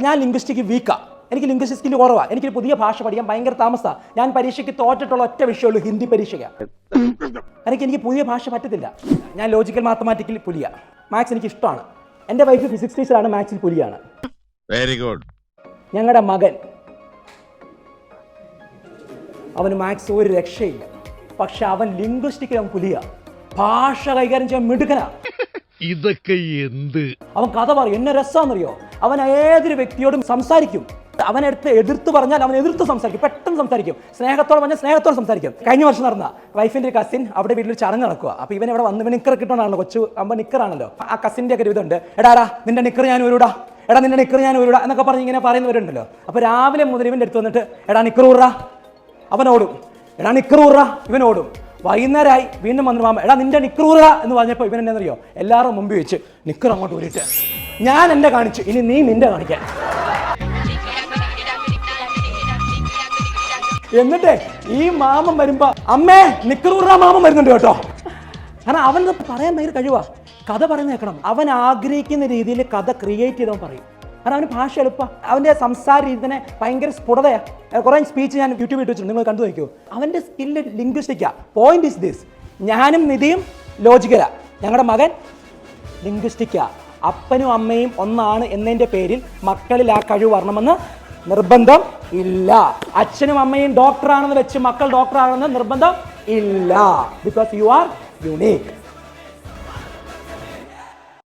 ഞാൻ ലിംഗ്വിസ്റ്റിക് വീക്കാണ്, എനിക്ക് linguistic skill കുറവാണ്, എനിക്ക് പുതിയ ഭാഷ പഠിക്കാൻ ഭയങ്കര താമസമാണ്. ഞാൻ പരീക്ഷയ്ക്ക് തോറ്റിട്ടുള്ള ഒറ്റ വിഷയമുള്ളൂ, ഹിന്ദി പരീക്ഷയ്ക്ക്. എനിക്ക് പുതിയ ഭാഷ പറ്റത്തില്ല. ഞാൻ ലോജിക്കൽ മാത്തമാറ്റിക്കൽ പുലിയാണ്. മാത്സ് എനിക്ക് ഇഷ്ടമാണ്. എൻ്റെ വൈഫ് ഫിസിക്സ് ടീച്ചറാണ്, മാത്സിൽ പുലിയാണ്. Very good. ഞങ്ങളുടെ മകൻ, അവന് മാത്സ് ഒരു രക്ഷയില്ല, പക്ഷെ അവൻ ലിംഗ്വിസ്റ്റിക്കിൽ അവൻ പുലിയാണ്. ഭാഷ കൈകാര്യം ചെയ്യാൻ മിടുക്കനാ. ഇതൊക്കെ എന്ത്? അവൻ കഥ പറയും, എന്നെ രസമാണെന്നറിയോ. അവൻ ഏതൊരു വ്യക്തിയോടും സംസാരിക്കും. അവനെടുത്ത് എതിർത്ത് പറഞ്ഞാൽ അവൻ എതിർത്ത് സംസാരിക്കും, പെട്ടെന്ന് സംസാരിക്കും. സ്നേഹത്തോടെ പറഞ്ഞാൽ സ്നേഹത്തോടെ സംസാരിക്കും. കഴിഞ്ഞ വർഷം നടന്ന വൈഫിൻ്റെ കസിൻ അവിടെ വീട്ടിൽ ചടങ്ങ് നടക്കുക. അപ്പോൾ ഇവൻ ഇവിടെ വന്ന് ഇവൻ നിക്കർ കിട്ടണമാണല്ലോ, കൊച്ചു അമ്പ നിക്കറാണല്ലോ. ആ കസിൻ്റെ ഒക്കെ ഒരു ഇതുണ്ട്, എടാ നിന്റെ നിക്കർ ഞാൻ ഊരൂടാ, എടാ നിന്റെ നിക്കർ ഞാൻ ഊരൂടാ എന്നൊക്കെ പറഞ്ഞ് ഇങ്ങനെ പറയുന്നവരുണ്ടല്ലോ. അപ്പോൾ രാവിലെ മുതൽ ഇവൻ്റെ അടുത്ത് വന്നിട്ട് എടാ നിക്കർ ഊറാ, അവനോടും. എടാ നിക്കർ ഊറാ, ഇവനോടും. വൈകുന്നേരമായി വീണ്ടും വന്നു മാമ എടാ നിന്റെ നിക്കർ ഊറാ എന്ന് പറഞ്ഞപ്പോൾ ഇവൻ എന്നറിയോ, എല്ലാവരും മുമ്പിൽ വെച്ച് നിക്കർ അങ്ങോട്ട് ഊരിട്ട് ഞാൻ എൻ്റെ കാണിച്ചു, ഇനി നീ നിന്റെ കാണിക്കാൻ. എന്നിട്ട് ഈ മാമൻ വരുമ്പോ അമ്മേ നിക്കറൂറ മാമൻ വരുന്നുണ്ട് കേട്ടോ. കാരണം അവൻ പറയാൻ ഭയങ്കര കഴിവാ, കഥ പറയുന്ന കേൾക്കണം. അവൻ ആഗ്രഹിക്കുന്ന രീതിയിൽ കഥ ക്രിയേറ്റ് ചെയ്തവൻ പറയും. കാരണം അവന് ഭാഷ എളുപ്പമാണ്, അവൻ്റെ സംസാര രീതി തന്നെ ഭയങ്കര സ്ഫുടതയാണ്. കുറേ സ്പീച്ച് ഞാൻ യൂട്യൂബിൽ ഇട്ട് വെച്ചിട്ടുണ്ട്, നിങ്ങൾ കണ്ടു നോക്കൂ. അവൻ്റെ സ്കില്ല് ലിംഗ്വിസ്റ്റിക്കാ. പോയിന്റ് ഇസ് ദിസ്, ഞാനും നിധിയും ലോജിക്കലാ, ഞങ്ങളുടെ മകൻ ലിംഗ്വിസ്റ്റിക്കാ. അപ്പനും അമ്മയും ഒന്നാണ് എന്നതിൻ്റെ പേരിൽ മക്കളിൽ ആ കഴിവ് വരണമെന്ന് നിർബന്ധം ഇല്ല. അച്ഛനും അമ്മയും ഡോക്ടറാണെന്ന് വെച്ച് മക്കൾ ഡോക്ടറാണെന്ന് നിർബന്ധം ഇല്ല. Because you are unique.